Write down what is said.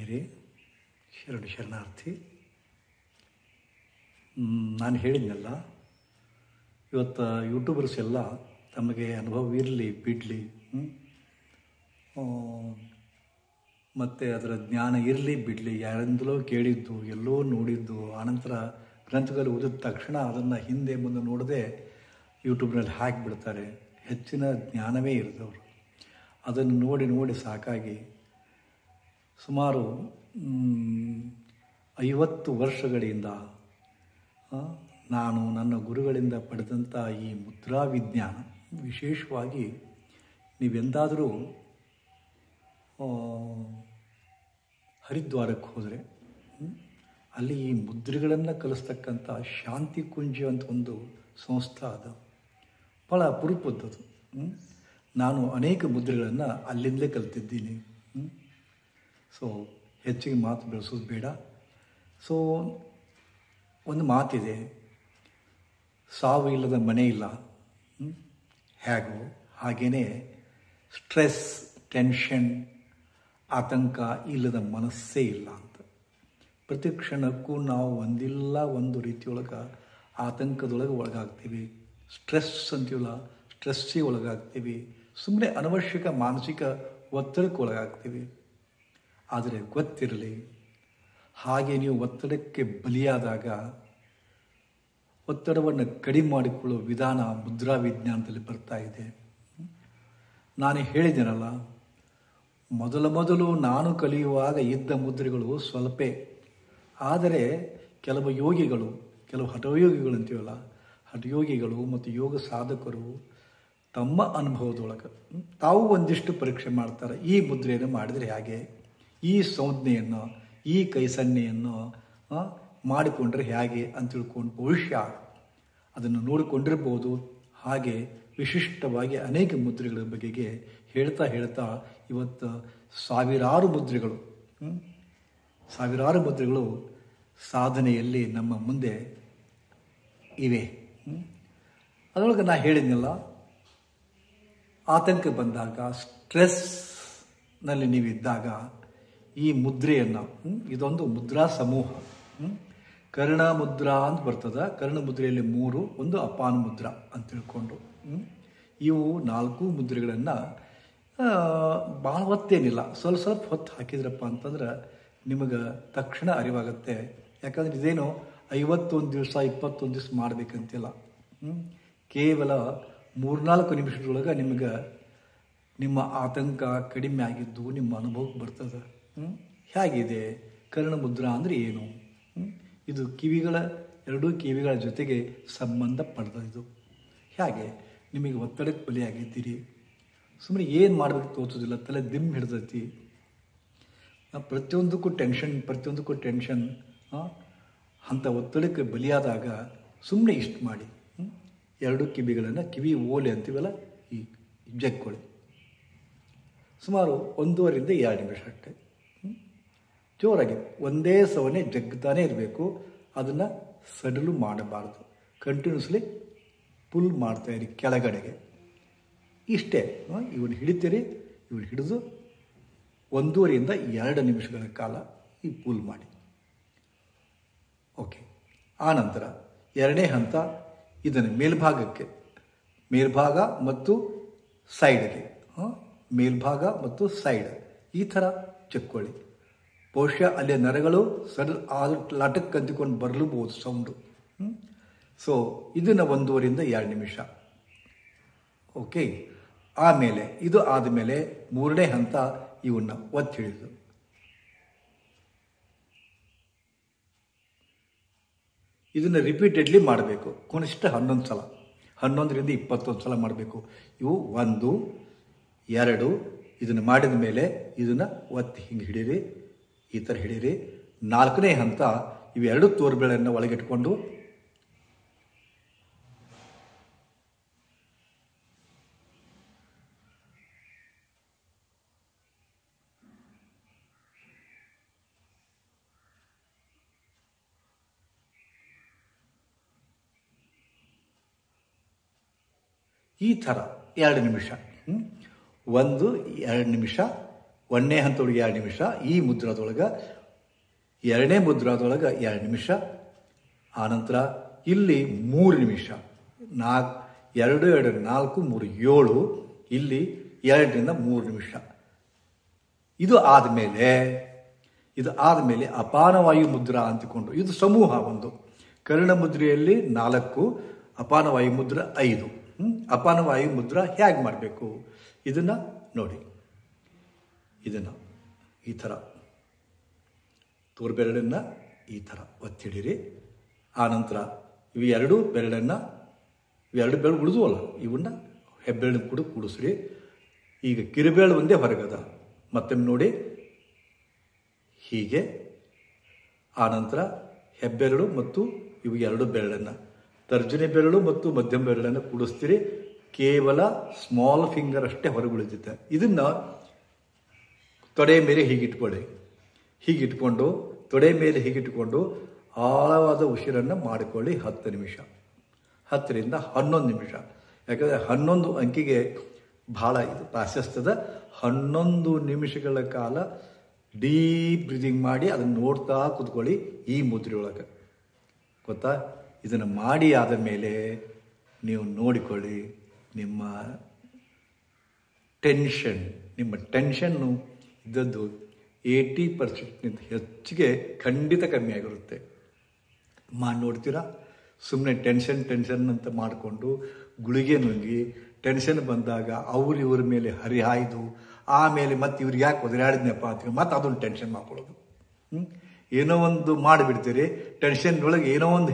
ಆತ್ಮೀಯರೇ, ಶರಣಾರ್ಥಿ. ನಾನು ಹೇಳಿದ್ನಲ್ಲ, ಇವತ್ತು ಯೂಟ್ಯೂಬರ್ಸ್ ಎಲ್ಲ ತಮಗೆ ಅನುಭವ ಇರಲಿ ಬಿಡಲಿ, ಮತ್ತು ಅದರ ಜ್ಞಾನ ಇರಲಿ ಬಿಡಲಿ, ಯಾರಿಂದಲೋ ಕೇಳಿದ್ದು, ಎಲ್ಲೋ ನೋಡಿದ್ದು, ಆನಂತರ ಗ್ರಂಥದಲ್ಲಿ ಓದಿದ ತಕ್ಷಣ ಅದನ್ನು ಹಿಂದೆ ಮುಂದೆ ನೋಡದೆ ಯೂಟ್ಯೂಬ್ನಲ್ಲಿ ಹಾಕಿಬಿಡ್ತಾರೆ. ಹೆಚ್ಚಿನ ಜ್ಞಾನವೇ ಇರಿದವರು ಅದನ್ನು ನೋಡಿ ನೋಡಿ ಸಾಕಾಗಿ ಸುಮಾರು 50 ವರ್ಷಗಳಿಂದ ನಾನು ನನ್ನ ಗುರುಗಳಿಂದ ಪಡೆದಂಥ ಈ ಮುದ್ರಾ ವಿಜ್ಞಾನ, ವಿಶೇಷವಾಗಿ ನೀವೆಂದಾದರೂ ಹರಿದ್ವಾರಕ್ಕೆ ಹೋದರೆ ಅಲ್ಲಿ ಈ ಮುದ್ರೆಗಳನ್ನು ಕಲಿಸ್ತಕ್ಕಂಥ ಶಾಂತಿ ಕುಂಜ ಅಂತ ಒಂದು ಸಂಸ್ಥೆ ಅದ, ಭಾಳ ಅಪರೂಪದ್ದದು. ನಾನು ಅನೇಕ ಮುದ್ರೆಗಳನ್ನು ಅಲ್ಲಿಂದಲೇ ಕಲಿತಿದ್ದೀನಿ. ಸೊ ಹೆಚ್ಚಿಗೆ ಮಾತು ಬೆಳೆಸೋದು ಬೇಡ. ಸೊ ಒಂದು ಮಾತಿದೆ, ಸಾವು ಇಲ್ಲದ ಮನೆ ಇಲ್ಲ, ಹೇಗೋ ಹಾಗೇ ಸ್ಟ್ರೆಸ್, ಟೆನ್ಷನ್, ಆತಂಕ ಇಲ್ಲದ ಮನಸ್ಸೇ ಇಲ್ಲ ಅಂತ. ಪ್ರತಿ ಕ್ಷಣಕ್ಕೂ ನಾವು ಒಂದಿಲ್ಲ ಒಂದು ರೀತಿಯೊಳಗೆ ಆತಂಕದೊಳಗೆ ಒಳಗಾಗ್ತೀವಿ, ಸ್ಟ್ರೆಸ್ ಅಂತೀವಲ್ಲ, ಸ್ಟ್ರೆಸ್ಸಿಗೆ ಒಳಗಾಗ್ತೀವಿ, ಸುಮ್ಮನೆ ಅನವಶ್ಯಕ ಮಾನಸಿಕ ಒತ್ತಡಕ್ಕೆ ಒಳಗಾಗ್ತೀವಿ. ಆದರೆ ಗೊತ್ತಿರಲಿ, ಹಾಗೆ ನೀವು ಒತ್ತಡಕ್ಕೆ ಬಲಿಯಾದಾಗ ಒತ್ತಡವನ್ನು ಕಡಿಮೆ ಮಾಡಿಕೊಳ್ಳುವ ವಿಧಾನ ಮುದ್ರಾ ವಿಜ್ಞಾನದಲ್ಲಿ ಬರ್ತಾ ಇದೆ. ನಾನು ಹೇಳಿದ್ದೇನಲ್ಲ, ಮೊದಲು ನಾನು ಕಲಿಯುವಾಗ ಇದ್ದ ಮುದ್ರೆಗಳು ಸ್ವಲ್ಪೇ, ಆದರೆ ಕೆಲವು ಯೋಗಿಗಳು, ಕೆಲವು ಹಠಯೋಗಿಗಳು ಅಂತೀವಲ್ಲ, ಹಠಯೋಗಿಗಳು ಮತ್ತು ಯೋಗ ಸಾಧಕರು ತಮ್ಮ ಅನುಭವದೊಳಗೆ ತಾವು ಒಂದಿಷ್ಟು ಪರೀಕ್ಷೆ ಮಾಡ್ತಾರೆ. ಈ ಮುದ್ರೆಯನ್ನು ಮಾಡಿದರೆ ಹೇಗೆ, ಈ ಸಂಜ್ಞೆಯನ್ನು, ಈ ಕೈ ಸನ್ನೆಯನ್ನು ಮಾಡಿಕೊಂಡ್ರೆ ಹೇಗೆ ಅಂತ ತಿಳ್ಕೊಂಡು ಭವಿಷ್ಯ ಅದನ್ನು ನೋಡಿಕೊಂಡಿರ್ಬೋದು. ಹಾಗೆ ವಿಶಿಷ್ಟವಾಗಿ ಅನೇಕ ಮುದ್ರೆಗಳ ಬಗೆಗೆ ಹೇಳ್ತಾ ಇವತ್ತು ಸಾವಿರಾರು ಮುದ್ರೆಗಳು ಸಾಧನೆಯಲ್ಲಿ ನಮ್ಮ ಮುಂದೆ ಇವೆ. ಅದರೊಳಗೆ ನಾನು ಹೇಳಿದ್ನಲ್ಲ, ಆತಂಕ ಬಂದಾಗ, ಸ್ಟ್ರೆಸ್ನಲ್ಲಿ ನೀವಿದ್ದಾಗ ಈ ಮುದ್ರೆಯನ್ನು, ಇದೊಂದು ಮುದ್ರಾ ಸಮೂಹ, ಕರ್ಣ ಮುದ್ರಾ ಅಂತ ಬರ್ತದೆ. ಕರ್ಣ ಮುದ್ರೆಯಲ್ಲಿ 3, ಒಂದು ಅಪಾನ ಮುದ್ರಾ ಅಂತ ತಿಳ್ಕೊಂಡು ಇವು 4 ಮುದ್ರೆಗಳನ್ನು ಭಾಳ ಹೊತ್ತೇನಿಲ್ಲ, ಸ್ವಲ್ಪ ಹೊತ್ತು ಹಾಕಿದ್ರಪ್ಪ ಅಂತಂದ್ರೆ ನಿಮಗೆ ತಕ್ಷಣ ಅರಿವಾಗುತ್ತೆ. ಯಾಕಂದರೆ ಇದೇನು 51 ದಿವಸ 21 ದಿವಸ ಮಾಡಬೇಕಂತಿಲ್ಲ. ಕೇವಲ 3-4 ನಿಮಿಷದೊಳಗೆ ನಿಮಗೆ ನಿಮ್ಮ ಆತಂಕ ಕಡಿಮೆ ಆಗಿದ್ದು ನಿಮ್ಮ ಅನುಭವಕ್ಕೆ ಬರ್ತದೆ. ಹೇಗಿದೆ ಕರ್ಣಮುದ್ರಾ ಅಂದರೆ ಏನು? ಇದು ಎರಡೂ ಕಿವಿಗಳ ಜೊತೆಗೆ ಸಂಬಂಧ ಪಡೆದಿದ್ದು. ಹೇಗೆ ನಿಮಗೆ ಒತ್ತಡಕ್ಕೆ ಬಲಿಯಾಗಿದ್ದೀರಿ, ಸುಮ್ಮನೆ ಏನು ಮಾಡಬೇಕು ತೋಚೋದಿಲ್ಲ, ತಲೆ ದಿಮ್ ಹಿಡ್ದೈತಿ, ಪ್ರತಿಯೊಂದಕ್ಕೂ ಟೆನ್ಷನ್ ಅಂಥ ಒತ್ತಡಕ್ಕೆ ಬಲಿಯಾದಾಗ ಸುಮ್ಮನೆ ಇಷ್ಟು ಮಾಡಿ, 2 ಕಿವಿಗಳನ್ನು ಕಿವಿ ಓಲೆ ಅಂತೀವಲ್ಲ, ಈ ಜಗ್ಕೊಳ್ಳಿ. ಸುಮಾರು 1.5 ರಿಂದ 2 ನಿಮಿಷ ಅಷ್ಟೇ. ಜೋರಾಗಿ ಒಂದೇ ಸವನೆ ಜಗ್ತಾನೇ ಇರಬೇಕು. ಅದನ್ನು ಸಡಲು ಮಾಡಬಾರ್ದು. ಕಂಟಿನ್ಯೂಸ್ಲಿ ಪುಲ್ ಮಾಡ್ತಾಯಿರಿ ಕೆಳಗಡೆಗೆ. ಇಷ್ಟೇ. ಇವನು ಹಿಡಿತೀರಿ, ಇವನು ಹಿಡಿದು 1.5 ರಿಂದ 2 ನಿಮಿಷಗಳ ಕಾಲ ಈ ಪುಲ್ ಮಾಡಿ. ಓಕೆ. ಆನಂತರ 2ನೇ ಹಂತ, ಇದನ್ನು ಮೇಲ್ಭಾಗ ಮತ್ತು ಸೈಡ್ಗೆ, ಮೇಲ್ಭಾಗ ಮತ್ತು ಸೈಡ್ ಈ ಥರ ಚೆಕ್ಕೊಳ್ಳಿ. ಬಹುಶಃ ಅಲ್ಲೇ ನರಗಳು ಆದರೂ ಲಟಕ್ಕೆ ಅಂತಿಕೊಂಡು ಬರಲೂಬಹುದು ಸೌಂಡು. ಸೊ ಇದನ್ನು 1.5 ರಿಂದ 2 ನಿಮಿಷ. ಓಕೆ. ಆಮೇಲೆ ಇದು ಆದಮೇಲೆ 3ನೇ ಹಂತ, ಇವನ್ನ ಒತ್ತಿ ಹಿಡಿದು ಇದನ್ನು ರಿಪೀಟೆಡ್ಲಿ ಮಾಡಬೇಕು. ಕನಿಷ್ಠ 11 ಸಲ, 11 ರಿಂದ 21 ಸಲ ಮಾಡಬೇಕು. ಇವು 1, 2 ಇದನ್ನು ಮಾಡಿದ ಮೇಲೆ ಇದನ್ನು ಒತ್ತಿ ಹಿಂಗೆ ಹಿಡೀರಿ, ಈ ಥರ ಹಿಡೀರಿ. 4ನೇ ಹಂತ, ಇವೆರಡು ತೋರ್ಬೆಳೆಯನ್ನು ಒಳಗಿಟ್ಕೊಂಡು ಈ ಥರ 2 ನಿಮಿಷ, 1-2 ನಿಮಿಷ ಒಂದನೇ ಹಂತದೊಳಗೆ 2 ನಿಮಿಷ, ಈ ಮುದ್ರಾದೊಳಗೆ 2ನೇ ಮುದ್ರಾದೊಳಗೆ 2 ನಿಮಿಷ, ಆನಂತರ ಇಲ್ಲಿ 3 ನಿಮಿಷ, 2 2 4 3 7, ಇಲ್ಲಿ 2ರಿಂದ 3 ನಿಮಿಷ. ಇದು ಆದಮೇಲೆ ಅಪಾನವಾಯು ಮುದ್ರಾ ಅಂತಿಕೊಂಡು, ಇದು ಸಮೂಹ ಒಂದು. ಕರ್ಣ ಮುದ್ರೆಯಲ್ಲಿ 4, ಅಪಾನವಾಯು ಮುದ್ರ 5. ಅಪಾನವಾಯು ಮುದ್ರಾ ಹೇಗೆ ಮಾಡಬೇಕು ಇದನ್ನು ನೋಡಿ. ಇದನ್ನು ಈ ಥರ ತೋರ್ಬೆರಳನ್ನು ಈ ಥರ ಒತ್ತಿಡಿರಿ. ಆನಂತರ ಇವು 2 ಬೆರಳನ್ನು, ಇವೆರಡು ಬೆರಳು ಉಳಿದುವಲ್ಲ, ಇವನ್ನ ಹೆಬ್ಬೆರಳು ಕೂಡ ಕೂಡಿಸ್ರಿ. ಈಗ ಕಿರುಬೆರಳು ಒಂದೇ ಹೊರಗದ, ಮತ್ತೊಮ್ಮೆ ನೋಡಿ ಹೀಗೆ. ಆನಂತರ ಹೆಬ್ಬೆರಳು ಮತ್ತು ಇವು 2 ಬೆರಳನ್ನು, ತರ್ಜನಿ ಬೆರಳು ಮತ್ತು ಮಧ್ಯಮ ಬೆರಳನ್ನು ಕೂಡಿಸ್ತೀರಿ. ಕೇವಲ ಸ್ಮಾಲ್ ಫಿಂಗರ್ ಅಷ್ಟೇ ಹೊರಗುಳಿದಿದೆ. ಇದನ್ನು ತೊಡೆ ಮೇಲೆ ಹೀಗಿಟ್ಕೊಳ್ಳಿ. ಹೀಗಿಟ್ಕೊಂಡು ತೊಡೆ ಮೇಲೆ ಹೀಗಿಟ್ಕೊಂಡು ಆಳವಾದ ಉಸಿರನ್ನು ಮಾಡಿಕೊಳ್ಳಿ. 10 ನಿಮಿಷ, 10ರಿಂದ 11 ನಿಮಿಷ. ಯಾಕಂದರೆ 11 ಅಂಕಿಗೆ ಭಾಳ ಇದು ಪ್ರಾಶಸ್ತ್ಯದ. 11 ನಿಮಿಷಗಳ ಕಾಲ ಡೀಪ್ ಬ್ರೀದಿಂಗ್ ಮಾಡಿ ಅದನ್ನು ನೋಡ್ತಾ ಕೂತ್ಕೊಳ್ಳಿ ಈ ಮುದ್ರೆಯೊಳಗೆ. ಗೊತ್ತಾ? ಇದನ್ನು ಮಾಡಿ ಆದ ಮೇಲೆ ನೀವು ನೋಡಿಕೊಳ್ಳಿ, ನಿಮ್ಮ ಟೆನ್ಷನ್ನು ಇದ್ದದ್ದು 80% ಹೆಚ್ಚಿಗೆ ಖಂಡಿತ ಕಮ್ಮಿ ಆಗಿರುತ್ತೆ. ಮಾಡಿ ನೋಡ್ತೀರಾ? ಸುಮ್ಮನೆ ಟೆನ್ಷನ್ ಅಂತ ಮಾಡಿಕೊಂಡು ಗುಳಿಗೆ ನುಂಗಿ ಟೆನ್ಷನ್ ಬಂದಾಗ ಇವ್ರ ಮೇಲೆ ಹರಿಹಾಯ್ದು ಆಮೇಲೆ ಮತ್ತೆ ಇವ್ರಿಗೆ ಯಾಕೆ ಒದರಾಡಿದ್ನಪ್ಪ ಅಂತ ಮತ್ತೆ ಅದೊಂದು ಟೆನ್ಷನ್ ಮಾಡ್ಕೊಳ್ಳೋದು. ಏನೋ ಒಂದು ಮಾಡಿಬಿಡ್ತೀರಿ, ಟೆನ್ಷನ್ ಒಳಗೆ ಏನೋ ಒಂದು